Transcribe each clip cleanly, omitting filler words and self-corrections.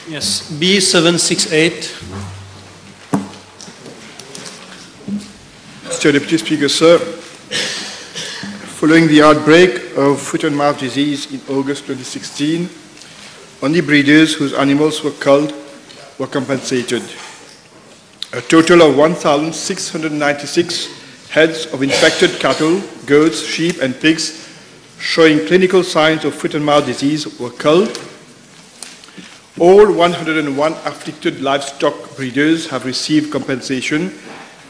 Yes, B768. Mr. Deputy Speaker, sir, following the outbreak of foot-and-mouth disease in August 2016, only breeders whose animals were culled were compensated. A total of 1,696 heads of infected cattle, goats, sheep, and pigs showing clinical signs of foot-and-mouth disease were culled. All 101 afflicted livestock breeders have received compensation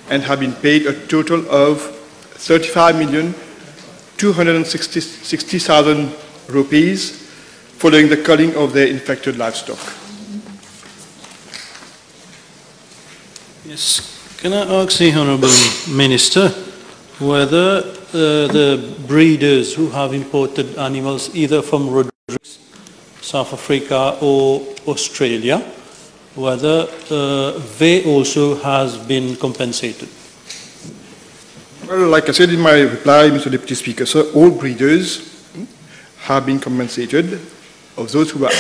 and have been paid a total of 35,260,000 rupees following the culling of their infected livestock. Yes, can I ask the Honourable Minister whether the breeders who have imported animals either from Rodrigues, South Africa or Australia, whether they also has been compensated? Well, like I said in my reply, Mr. Deputy Speaker, sir, all breeders have been compensated of those who were,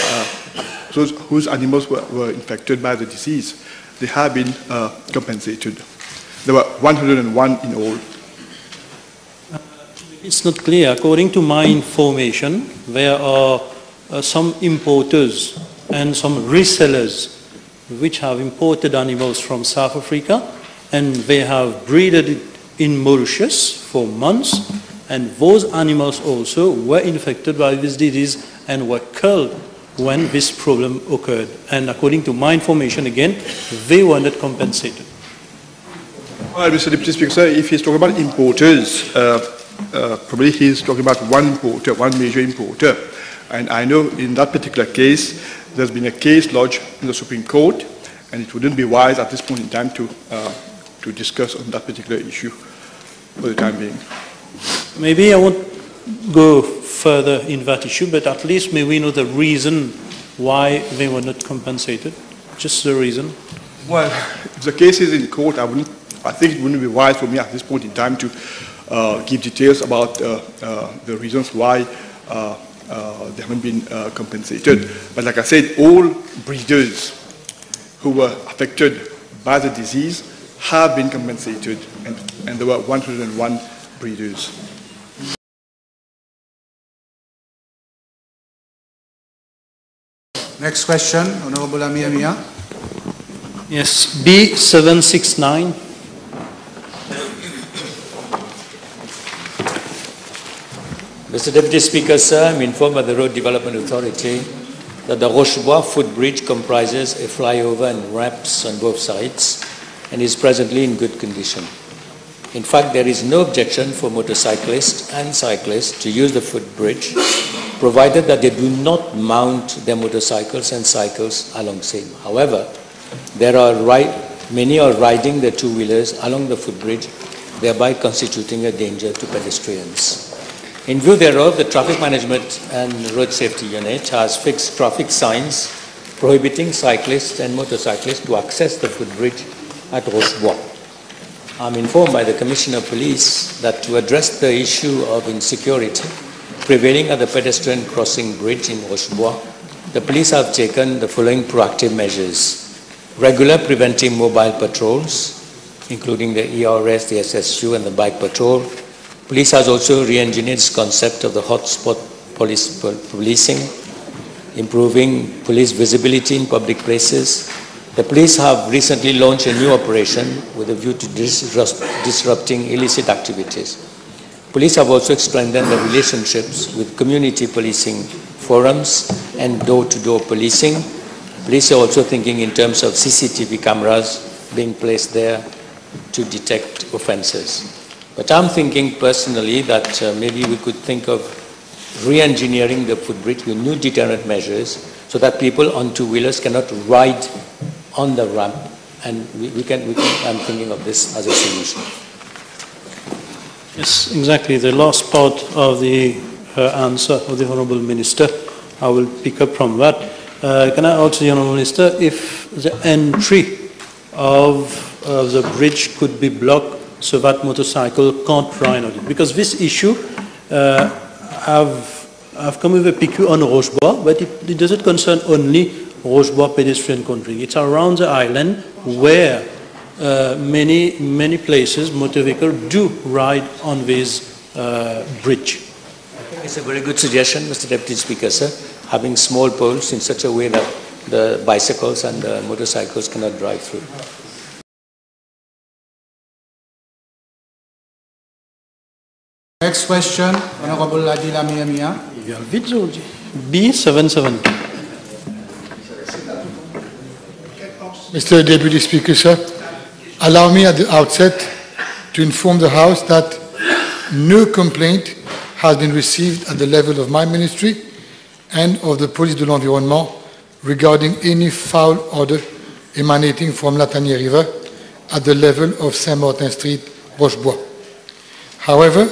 those whose animals were infected by the disease. They have been compensated. There were 101 in all. It's not clear. According to my information, there are some importers and some resellers which have imported animals from South Africa, and they have breeded it in Mauritius for months, and those animals also were infected by this disease and were culled when this problem occurred. And according to my information, again, they were not compensated. Well, Mr. Deputy Speaker, sir, if he's talking about importers, probably he's talking about one importer, one major importer. And I know in that particular case, there's been a case lodged in the Supreme Court, and it wouldn't be wise at this point in time to discuss on that particular issue for the time being. Maybe I won't go further in that issue, but at least may we know the reason why they were not compensated. Just the reason. Well, if the case is in court, I think it wouldn't be wise for me at this point in time to give details about the reasons why they haven't been compensated. But like I said, all breeders who were affected by the disease have been compensated, and there were 101 breeders. Next question, Honourable Ameer Meea. Yes, B769. Mr. Deputy Speaker, sir, I'm informed by the Road Development Authority that the Rochebois footbridge comprises a flyover and ramps on both sides and is presently in good condition. In fact, there is no objection for motorcyclists and cyclists to use the footbridge, provided that they do not mount their motorcycles and cycles along same. However, many are riding their two-wheelers along the footbridge, thereby constituting a danger to pedestrians. In view thereof, the Traffic Management and Road Safety Unit has fixed traffic signs prohibiting cyclists and motorcyclists to access the footbridge at Rochebois. I'm informed by the Commissioner of Police that to address the issue of insecurity prevailing at the pedestrian crossing bridge in Rochebois, the police have taken the following proactive measures. Regular preventive mobile patrols, including the ERS, the SSU, and the bike patrol. Police has also re-engineered its concept of the hotspot policing, improving police visibility in public places. The police have recently launched a new operation with a view to disrupting illicit activities. Police have also strengthened their relationships with community policing forums and door-to-door policing. Police are also thinking in terms of CCTV cameras being placed there to detect offences. But I'm thinking personally that maybe we could think of re-engineering the footbridge with new deterrent measures so that people on two-wheelers cannot ride on the ramp, and I'm thinking of this as a solution. Yes, exactly. The last part of the answer of the Honourable Minister, I will pick up from that. Can I ask the Honourable Minister if the entry of the bridge could be blocked so that motorcycle can't ride on it? Because this issue I've come with a PQ on Rochebois, but it doesn't concern only Rochebois pedestrian country. It's around the island where many places motor vehicles do ride on this bridge. It's a very good suggestion, Mr. Deputy Speaker, sir, having small poles in such a way that the bicycles and the motorcycles cannot drive through. Next question, Honorable Aadil Ameer Meea. B770. Mr. Deputy Speaker, sir, allow me at the outset to inform the House that no complaint has been received at the level of my ministry and of the Police de l'Environnement regarding any foul order emanating from Latanier River at the level of Saint-Martin Street, Rochebois. However,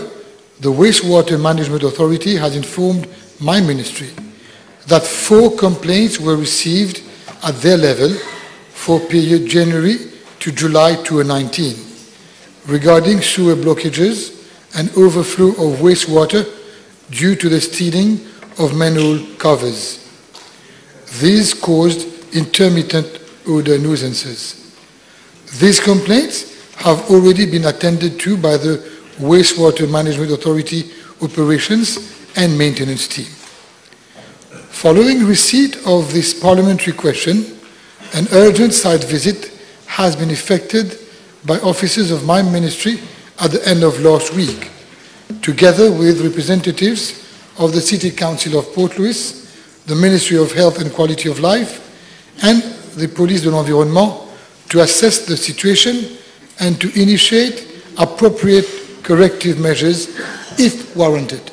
the Wastewater Management Authority has informed my ministry that 4 complaints were received at their level for period January to July 2019 regarding sewer blockages and overflow of wastewater due to the stealing of manhole covers. These caused intermittent odor nuisances. These complaints have already been attended to by the Wastewater Management Authority Operations and Maintenance Team. Following receipt of this parliamentary question, an urgent site visit has been effected by officers of my ministry at the end of last week, together with representatives of the City Council of Port Louis, the Ministry of Health and Quality of Life, and the Police de l'Environnement to assess the situation and to initiate appropriate corrective measures if warranted.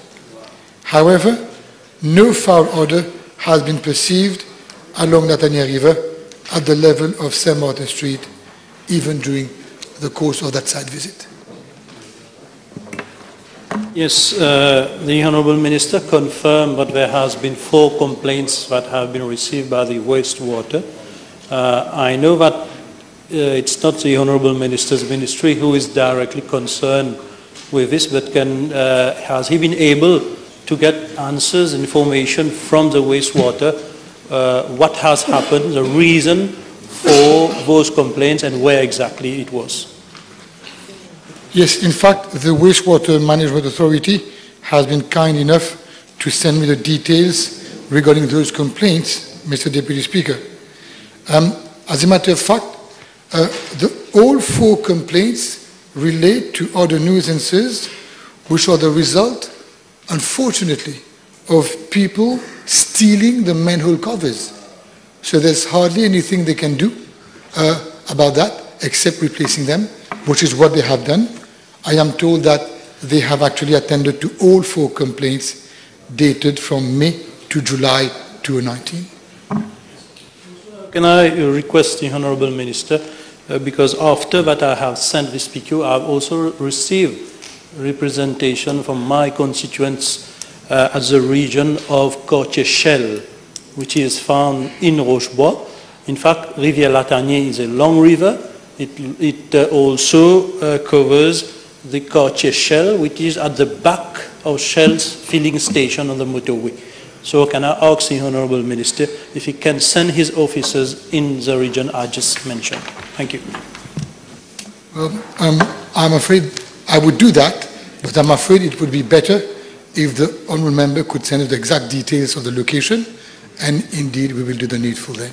However, no foul order has been perceived along Latanier River at the level of Saint-Martin Street, even during the course of that site visit. Yes, the Honourable Minister confirmed that there has been 4 complaints that have been received by the wastewater. I know that it's not the Honourable Minister's ministry who is directly concerned with this, but has he been able to get answers, information from the wastewater, what has happened, the reason for those complaints and where exactly it was? Yes, in fact, the Wastewater Management Authority has been kind enough to send me the details regarding those complaints, Mr. Deputy Speaker. As a matter of fact, all 4 complaints relate to other nuisances which are the result, unfortunately, of people stealing the manhole covers. So there's hardly anything they can do about that except replacing them, which is what they have done. I am told that they have actually attended to all 4 complaints dated from May to July 2019. Can I request the Honourable Minister, because after that I have sent this PQ, I have also received representation from my constituents at the region of Cortier-Chelles, which is found in Rochebois. In fact, Rivière Latanier is a long river. It also covers the Cortier-Chelles, which is at the back of Shell's filling station on the motorway. So can I ask the Honourable Minister if he can send his officers in the region I just mentioned? Thank you. Well, I'm afraid I would do that, but I'm afraid it would be better if the Honourable Member could send us the exact details of the location, and indeed we will do the needful then.